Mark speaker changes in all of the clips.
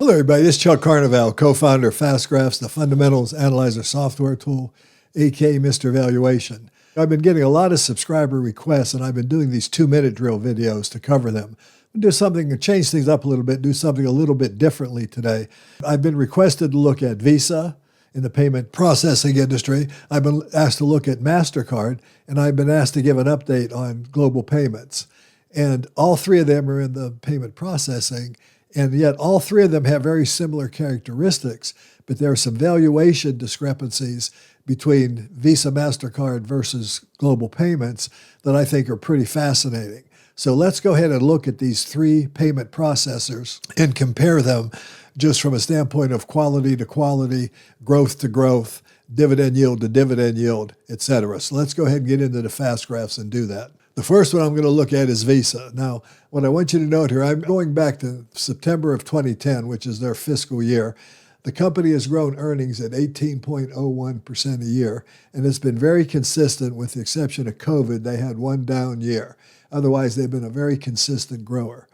Speaker 1: Hello, everybody. This is Chuck Carnival, co-founder of FastGraphs, the fundamentals analyzer software tool, aka Mr. Valuation. I've been getting a lot of subscriber requests, and I've been doing these 2-minute drill videos to cover them. Do something to change things up a little bit, do something a little bit differently today. I've been requested to look at Visa in the payment processing industry. I've been asked to look at MasterCard, and I've been asked to give an update on global payments. And all three of them are in the payment processing. And yet all three of them have very similar characteristics, but there are some valuation discrepancies between Visa, MasterCard versus global payments that I think are pretty fascinating. So let's go ahead and look at these three payment processors and compare them just from a standpoint of quality to quality, growth to growth, dividend yield to dividend yield, et cetera. So let's go ahead and get into the fast graphs and do that. The first one I'm going to look at is Visa. Now, what I want you to note here, I'm going back to September of 2010, which is their fiscal year. The company has grown earnings at 18.01% a year, and it's been very consistent with the exception of COVID. They had one down year. Otherwise, they've been a very consistent grower.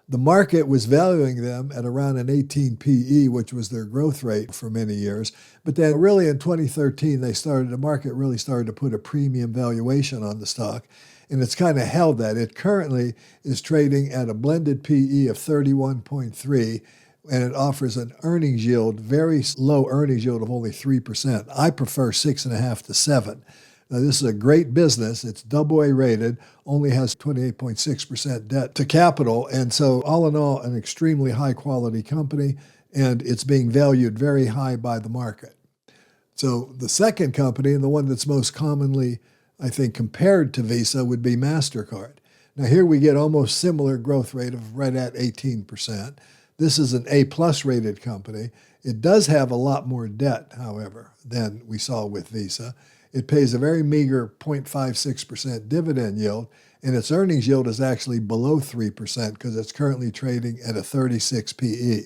Speaker 1: The market was valuing them at around an 18 PE, which was their growth rate for many years. But then really in 2013, the market really started to put a premium valuation on the stock. And it's kind of held that. It currently is trading at a blended PE of 31.3, and it offers an earnings yield, very low earnings yield of only 3%. I prefer 6.5 to 7. Now, this is a great business. It's AA rated, only has 28.6% debt to capital. And so all in all, an extremely high quality company, and it's being valued very high by the market. So the second company, and the one that's most commonly I think compared to Visa, would be MasterCard. Now here we get almost similar growth rate of right at 18%. This is an A+ rated company. It does have a lot more debt, however, than we saw with Visa. It pays a very meager 0.56% dividend yield, and its earnings yield is actually below 3% because it's currently trading at a 36 PE.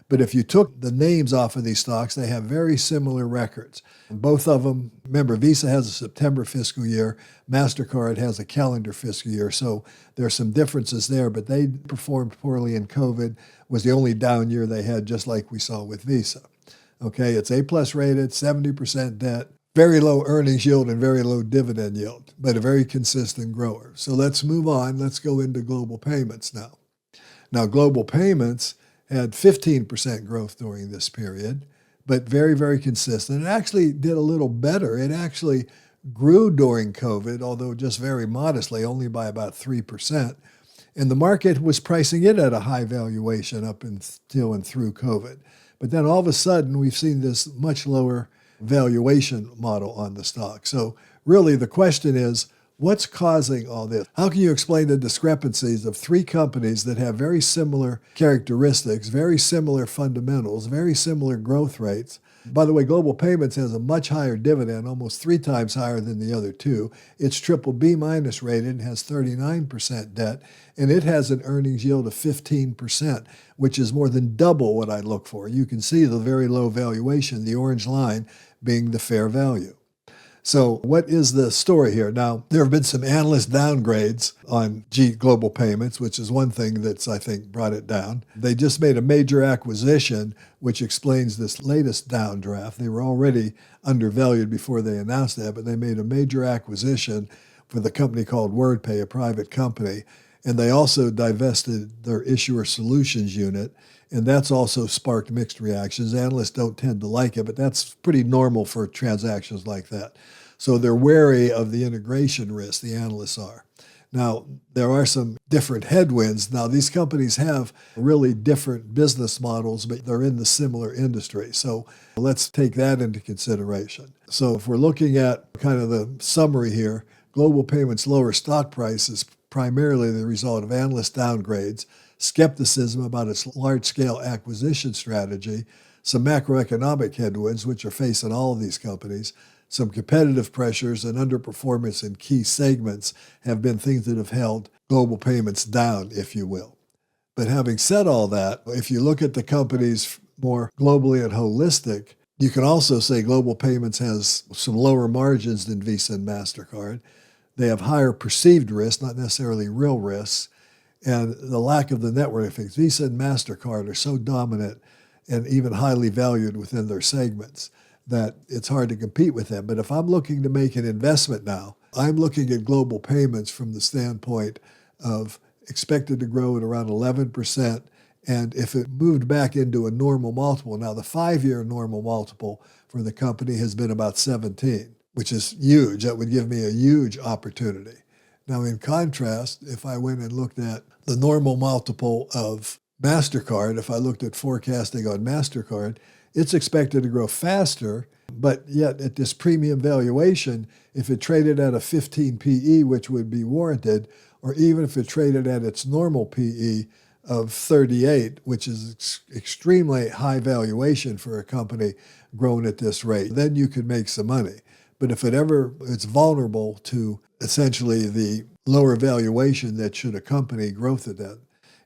Speaker 1: But if you took the names off of these stocks, they have very similar records. Both of them, remember, Visa has a September fiscal year, MasterCard has a calendar fiscal year, so there are some differences there, but they performed poorly in COVID, was the only down year they had, just like we saw with Visa. Okay, it's A+ rated, 70% debt, very low earnings yield and very low dividend yield, but a very consistent grower. So let's move on. Let's go into global payments now. Now, global payments had 15% growth during this period, but very, very consistent. It actually did a little better. It actually grew during COVID, although just very modestly, only by about 3%. And the market was pricing it at a high valuation up until and through COVID. But then all of a sudden, we've seen this much lower valuation model on the stock. So really the question is, what's causing all this? How can you explain the discrepancies of three companies that have very similar characteristics, very similar fundamentals, very similar growth rates? By the way, Global Payments has a much higher dividend, almost 3 times higher than the other two. It's BBB- rated, has 39% debt, and it has an earnings yield of 15%, which is more than double what I look for. You can see the very low valuation, the orange line being the fair value. So what is the story here? Now, there have been some analyst downgrades on Global Payments, which is one thing that's, I think, brought it down. They just made a major acquisition, which explains this latest downdraft. They were already undervalued before they announced that, but they made a major acquisition for the company called WordPay, a private company. And they also divested their issuer solutions unit, and that's also sparked mixed reactions. Analysts don't tend to like it, but that's pretty normal for transactions like that. So they're wary of the integration risk, the analysts are. Now, there are some different headwinds. Now, these companies have really different business models, but they're in the similar industry. So let's take that into consideration. So if we're looking at kind of the summary here, Global Payments' lower stock price is primarily the result of analyst downgrades, skepticism about its large-scale acquisition strategy, some macroeconomic headwinds, which are facing all of these companies, some competitive pressures and underperformance in key segments have been things that have held Global Payments down, if you will. But having said all that, if you look at the companies more globally and holistic, you can also say Global Payments has some lower margins than Visa and MasterCard. They have higher perceived risk, not necessarily real risks, and the lack of the network effects. Visa and MasterCard are so dominant and even highly valued within their segments, that it's hard to compete with them. But if I'm looking to make an investment now, I'm looking at Global Payments from the standpoint of expected to grow at around 11%. And if it moved back into a normal multiple, now the 5-year normal multiple for the company has been about 17, which is huge. That would give me a huge opportunity. Now, in contrast, if I went and looked at the normal multiple of MasterCard, if I looked at forecasting on MasterCard, it's expected to grow faster, but yet at this premium valuation, if it traded at a 15 PE, which would be warranted, or even if it traded at its normal PE of 38, which is extremely high valuation for a company growing at this rate, then you could make some money. But if it's vulnerable to essentially the lower valuation that should accompany growth of that.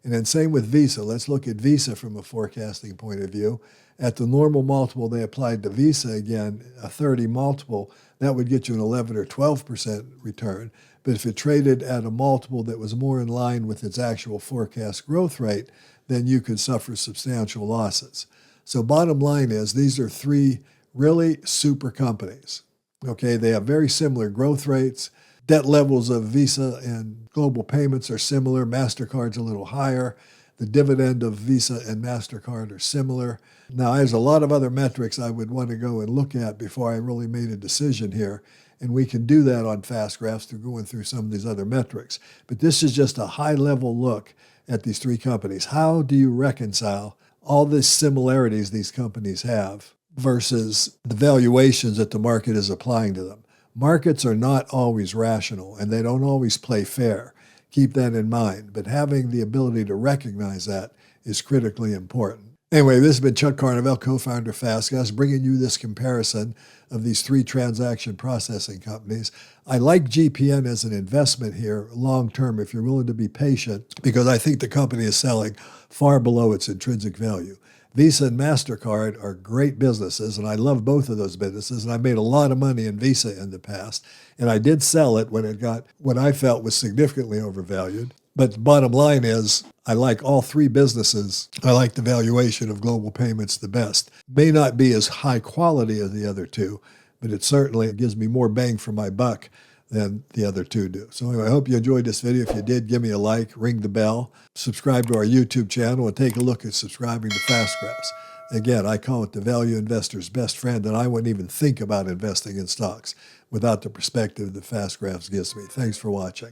Speaker 1: And then same with Visa. Let's look at Visa from a forecasting point of view. At the normal multiple they applied to Visa, again, a 30 multiple, that would get you an 11 or 12% return. But if it traded at a multiple that was more in line with its actual forecast growth rate, then you could suffer substantial losses. So bottom line is, these are three really super companies. Okay, they have very similar growth rates. Debt levels of Visa and Global Payments are similar. MasterCard's a little higher. The dividend of Visa and MasterCard are similar. Now, there's a lot of other metrics I would want to go and look at before I really made a decision here. And we can do that on FastGraphs through going through some of these other metrics. But this is just a high-level look at these three companies. How do you reconcile all the similarities these companies have versus the valuations that the market is applying to them? Markets are not always rational, and they don't always play fair. Keep that in mind. But having the ability to recognize that is critically important. Anyway, this has been Chuck Carnevale, co-founder of FastGraphs, bringing you this comparison of these three transaction processing companies. I like GPN as an investment here long-term if you're willing to be patient, because I think the company is selling far below its intrinsic value. Visa and MasterCard are great businesses, and I love both of those businesses, and I made a lot of money in Visa in the past, and I did sell it when it got what I felt was significantly overvalued. But the bottom line is, I like all three businesses. I like the valuation of Global Payments the best. May not be as high quality as the other two, but it certainly gives me more bang for my buck than the other two do. So anyway, I hope you enjoyed this video. If you did, give me a like, ring the bell, subscribe to our YouTube channel, and take a look at subscribing to FastGraphs. Again, I call it the value investor's best friend, and I wouldn't even think about investing in stocks without the perspective that FastGraphs gives me. Thanks for watching.